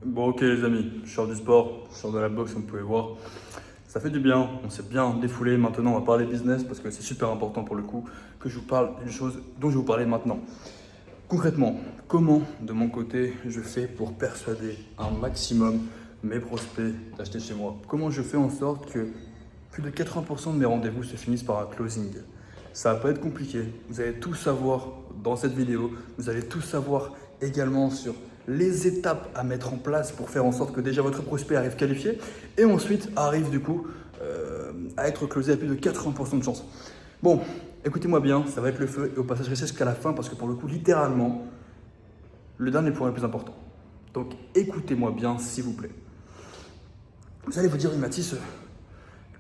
Bon ok les amis, je sors du sport, je sors de la boxe, comme vous pouvez voir. Ça fait du bien, on s'est bien défoulé. Maintenant on va parler business parce que c'est super important pour le coup que je vous parle d'une chose dont je vais vous parler maintenant. Concrètement, comment de mon côté je fais pour persuader un maximum mes prospects d'acheter chez moi? Comment je fais en sorte que plus de 80% de mes rendez-vous se finissent par un closing? Ça va pas être compliqué, vous allez tout savoir dans cette vidéo, vous allez tout savoir également sur les étapes à mettre en place pour faire en sorte que déjà votre prospect arrive qualifié et ensuite arrive du coup à être closé à plus de 80% de chance. Bon, écoutez-moi bien, ça va être le feu et au passage restez jusqu'à la fin parce que pour le coup, littéralement, le dernier point est le plus important. Donc écoutez-moi bien s'il vous plaît. Vous allez vous dire, Mathis,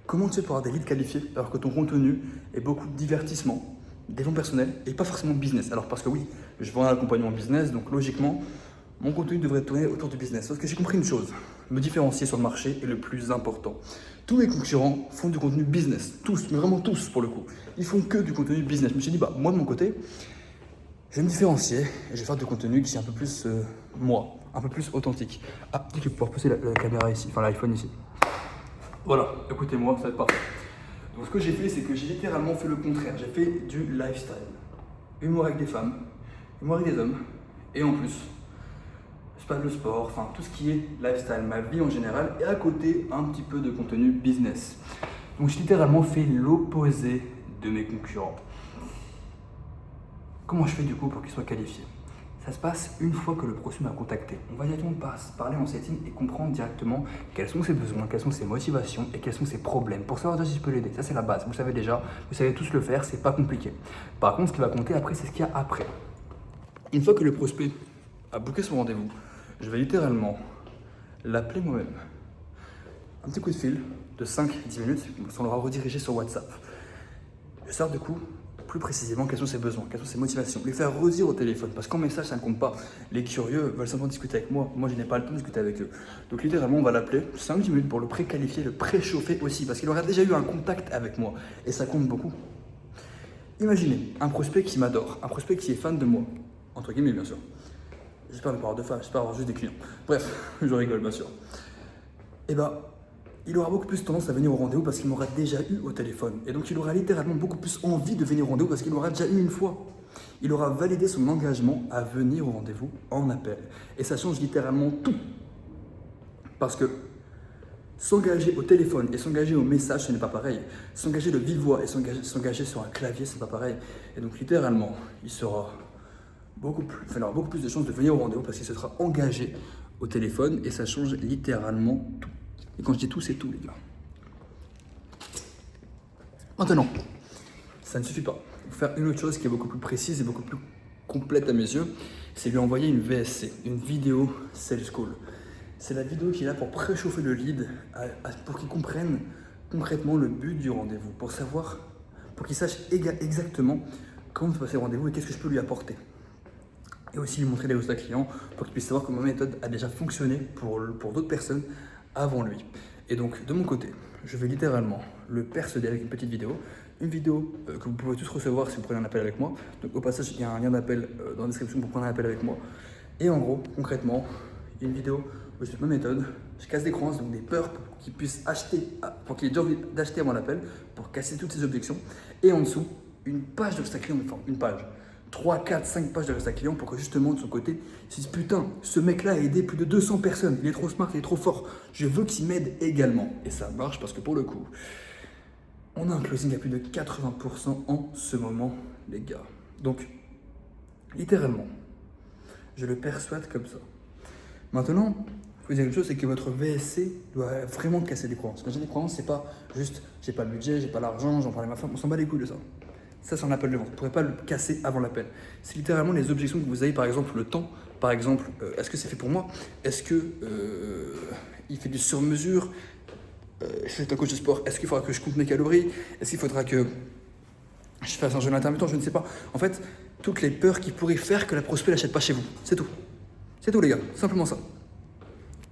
comment tu fais pour avoir des leads qualifiés alors que ton contenu est beaucoup de divertissement, développement personnel et pas forcément business? Alors parce que oui, je vends un accompagnement business, donc logiquement, mon contenu devrait tourner autour du business. Sauf que j'ai compris une chose, me différencier sur le marché est le plus important. Tous mes concurrents font du contenu business, tous, mais vraiment tous pour le coup. Ils font que du contenu business. Je me suis dit, bah moi de mon côté, je vais me différencier et je vais faire du contenu qui est un peu plus moi, un peu plus authentique. Ah, je vais pouvoir poser la caméra ici, enfin l'iPhone ici. Voilà, écoutez-moi, ça va être parfait. Donc ce que j'ai fait, c'est que j'ai littéralement fait le contraire. J'ai fait du lifestyle. Humour avec des femmes, humour avec des hommes, et en plus, je parle de sport, enfin tout ce qui est lifestyle, ma vie en général, et à côté, un petit peu de contenu business. Donc j'ai littéralement fait l'opposé de mes concurrents. Comment je fais du coup pour qu'il soit qualifié? Ça se passe une fois que le prospect m'a contacté. On va directement parler en setting et comprendre directement quels sont ses besoins, quelles sont ses motivations et quels sont ses problèmes pour savoir si je peux l'aider. Ça, c'est la base. Vous le savez déjà, vous savez tous le faire, c'est pas compliqué. Par contre, ce qui va compter après, c'est ce qu'il y a après. Une fois que le prospect a booké son rendez-vous, je vais littéralement l'appeler moi-même. Un petit coup de fil de 5-10 minutes, on l'aura redirigé sur WhatsApp. Je sors du coup plus précisément quels sont ses besoins, quelles sont ses motivations, les faire redire au téléphone, parce qu'en message ça ne compte pas. Les curieux veulent simplement discuter avec moi, moi je n'ai pas le temps de discuter avec eux. Donc littéralement on va l'appeler 5-10 minutes pour le préqualifier, le préchauffer aussi, parce qu'il aura déjà eu un contact avec moi, et ça compte beaucoup. Imaginez un prospect qui m'adore, un prospect qui est fan de moi, entre guillemets bien sûr. J'espère ne pas avoir de fans, j'espère avoir juste des clients. Bref, je rigole bien sûr. Et ben, il aura beaucoup plus tendance à venir au rendez-vous parce qu'il m'aura déjà eu au téléphone. Et donc il aura littéralement beaucoup plus envie de venir au rendez-vous parce qu'il l'aura déjà eu une fois. Il aura validé son engagement à venir au rendez-vous en appel. Et ça change littéralement tout. Parce que s'engager au téléphone et s'engager au message, ce n'est pas pareil. S'engager de vive voix et s'engager sur un clavier, ce n'est pas pareil. Et donc littéralement, il aura beaucoup plus de chances de venir au rendez-vous parce qu'il se sera engagé au téléphone et ça change littéralement tout. Et quand je dis tout, c'est tout les gars. Maintenant, ça ne suffit pas. Il faut faire une autre chose qui est beaucoup plus précise et beaucoup plus complète à mes yeux, c'est lui envoyer une VSC, une vidéo sales call. C'est la vidéo qui est là pour préchauffer le lead, pour qu'il comprenne concrètement le but du rendez-vous, pour savoir, pour qu'il sache exactement comment se passer le rendez-vous et qu'est-ce que je peux lui apporter. Et aussi lui montrer les résultats clients pour qu'il puisse savoir que ma méthode a déjà fonctionné pour d'autres personnes avant lui. Et donc de mon côté, je vais littéralement le persuader avec une petite vidéo, une vidéo que vous pouvez tous recevoir si vous prenez un appel avec moi. Donc au passage, il y a un lien d'appel dans la description pour prendre un appel avec moi. Et en gros, concrètement, il y a une vidéo où je fais ma méthode, je casse des croyances, donc des peurs pour qu'il puisse acheter, pour qu'il ait déjà envie d'acheter avant l'appel, pour casser toutes ses objections. Et en dessous, une page de résultats clients, enfin une page. 3, 4, 5 pages de résultats clients pour que justement de son côté, il se dise putain, ce mec-là a aidé plus de 200 personnes, il est trop smart, il est trop fort, je veux qu'il m'aide également. Et ça marche parce que pour le coup, on a un closing à plus de 80% en ce moment, les gars. Donc, littéralement, je le persuade comme ça. Maintenant, il faut dire une chose, c'est que votre VSC doit vraiment casser des croyances. Quand j'ai des croyances, c'est pas juste j'ai pas le budget, j'ai pas l'argent, j'en parle à ma femme, on s'en bat les couilles de ça. Ça, c'est un appel de vente. Vous ne pourrez pas le casser avant l'appel. C'est littéralement les objections que vous avez, par exemple, le temps. Par exemple, est-ce que c'est fait pour moi? Est-ce que il fait du sur-mesure? Je suis un coach de sport. Est-ce qu'il faudra que je compte mes calories? Est-ce qu'il faudra que je fasse un jeûne intermittent? Je ne sais pas. En fait, toutes les peurs qui pourraient faire que la prospect n'achète pas chez vous. C'est tout. C'est tout, les gars. Simplement ça.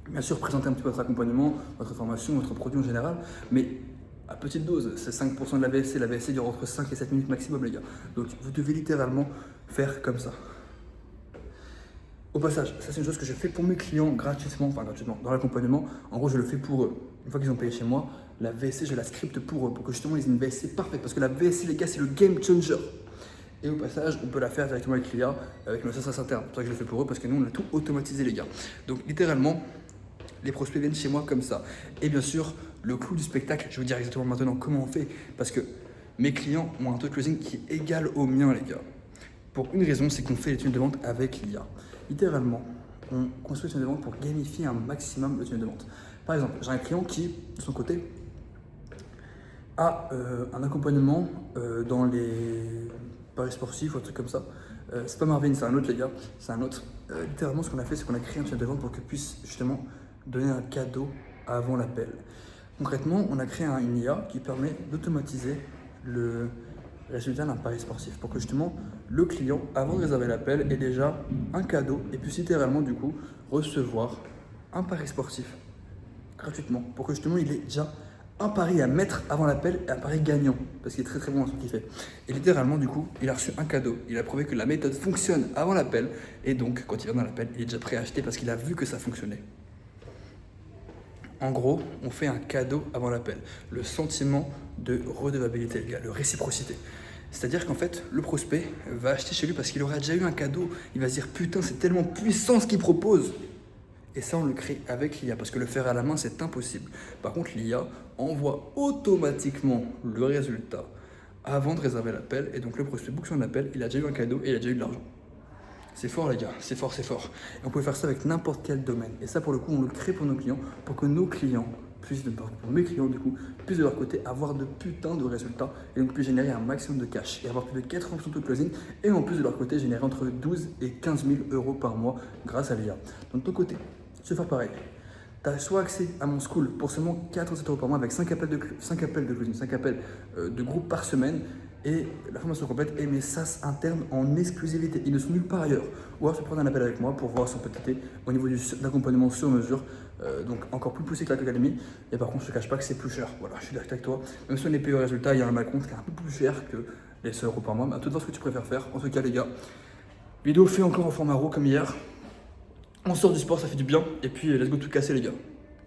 Bien sûr, présenter un petit peu votre accompagnement, votre formation, votre produit en général, mais à petite dose, c'est 5% de la VSC. La VSC dure entre 5 et 7 minutes maximum, les gars. Donc, vous devez littéralement faire comme ça. Au passage, ça c'est une chose que je fais pour mes clients gratuitement, enfin gratuitement, dans l'accompagnement. En gros, je le fais pour eux. Une fois qu'ils ont payé chez moi, la VSC, je la scripte pour eux, pour que justement ils aient une VSC parfaite. Parce que la VSC, les gars, c'est le game changer. Et au passage, on peut la faire directement avec l'IA, avec le SAS interne. C'est pour ça que je le fais pour eux, parce que nous, on a tout automatisé, les gars. Donc littéralement, les prospects viennent chez moi comme ça. Et bien sûr, le clou du spectacle, je vais vous dire exactement maintenant comment on fait. Parce que mes clients ont un taux de closing qui est égal au mien, les gars. Pour une raison, c'est qu'on fait les tunnels de vente avec l'IA. Littéralement, on construit les tunnels de vente pour gamifier un maximum le tunnel de vente. Par exemple, j'ai un client qui, de son côté, a un accompagnement dans les paris sportifs ou un truc comme ça. C'est pas Marvin, c'est un autre, les gars. C'est un autre. Littéralement, ce qu'on a fait, c'est qu'on a créé un tunnel de vente pour qu'il puisse justement donner un cadeau avant l'appel. Concrètement, on a créé une IA qui permet d'automatiser le résultat d'un pari sportif pour que justement le client, avant de réserver l'appel, ait déjà un cadeau et puisse littéralement du coup recevoir un pari sportif gratuitement pour que justement il ait déjà un pari à mettre avant l'appel et un pari gagnant parce qu'il est très très bon dans ce qu'il fait. Et littéralement du coup il a reçu un cadeau, il a prouvé que la méthode fonctionne avant l'appel et donc quand il vient dans l'appel il est déjà prêt à acheter parce qu'il a vu que ça fonctionnait. En gros, on fait un cadeau avant l'appel. Le sentiment de redevabilité, les gars, de réciprocité. C'est-à-dire qu'en fait, le prospect va acheter chez lui parce qu'il aura déjà eu un cadeau. Il va se dire putain, c'est tellement puissant ce qu'il propose. Et ça, on le crée avec l'IA parce que le faire à la main, c'est impossible. Par contre, l'IA envoie automatiquement le résultat avant de réserver l'appel. Et donc, le prospect book son appel, il a déjà eu un cadeau et il a déjà eu de l'argent. C'est fort les gars, c'est fort, c'est fort. Et on peut faire ça avec n'importe quel domaine. Et ça pour le coup, on le crée pour nos clients, pour que nos clients puissent, pour mes clients du coup, puissent de leur côté avoir de putain de résultats et donc puissent générer un maximum de cash et avoir plus de 80% de closing et en plus de leur côté générer entre 12 et 15 000 euros par mois grâce à l'IA. Donc de ton côté, tu vas faire pareil. Tu as soit accès à mon school pour seulement 407 euros par mois avec 5 appels de closing, 5 appels de groupe par semaine et la formation complète et mes SaaS internes en exclusivité. Ils ne sont nulle part ailleurs. Ou alors tu peux prendre un appel avec moi pour voir son petit au niveau d'accompagnement sur mesure, donc encore plus poussé que l'académie. Et par contre, je ne te cache pas que c'est plus cher. Voilà, je suis direct avec toi. Même si on est payé au résultat, il y a un compte qui est un peu plus cher que les 100 euros par mois. Mais à toi de voir ce que tu préfères faire. En tout cas, les gars, vidéo fait encore en format RAW comme hier. On sort du sport, ça fait du bien. Et puis, let's go tout casser, les gars.